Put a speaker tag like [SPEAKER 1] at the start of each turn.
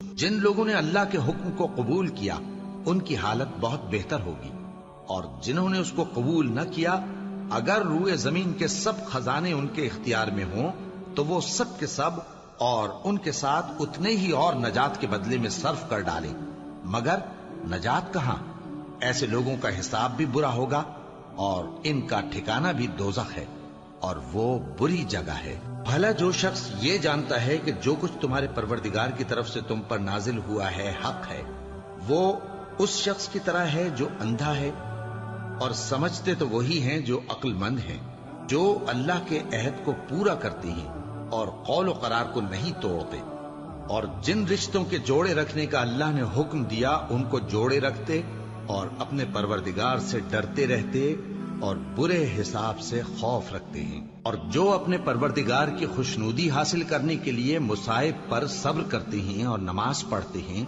[SPEAKER 1] جن لوگوں نے اللہ کے حکم کو قبول کیا ان کی حالت بہت بہتر ہوگی، اور جنہوں نے اس کو قبول نہ کیا اگر روئے زمین کے سب خزانے ان کے اختیار میں ہوں تو وہ سب کے سب اور ان کے ساتھ اتنے ہی اور نجات کے بدلے میں صرف کر ڈالیں، مگر نجات کہاں؟ ایسے لوگوں کا حساب بھی برا ہوگا اور ان کا ٹھکانہ بھی دوزخ ہے، اور وہ بری جگہ ہے۔ بھلا جو شخص یہ جانتا ہے کہ جو کچھ تمہارے پروردگار کی طرف سے تم پر نازل ہوا ہے حق ہے، وہ اس شخص کی طرح ہے جو اندھا ہے، اور سمجھتے تو وہی ہیں جو عقل مند ہیں، جو اللہ کے عہد کو پورا کرتے ہیں اور قول و قرار کو نہیں توڑتے، اور جن رشتوں کے جوڑے رکھنے کا اللہ نے حکم دیا ان کو جوڑے رکھتے اور اپنے پروردگار سے ڈرتے رہتے اور برے حساب سے خوف رکھتے ہیں، اور جو اپنے پروردگار کی خوشنودی حاصل کرنے کے لیے مصائب پر صبر کرتے ہیں اور نماز پڑھتے ہیں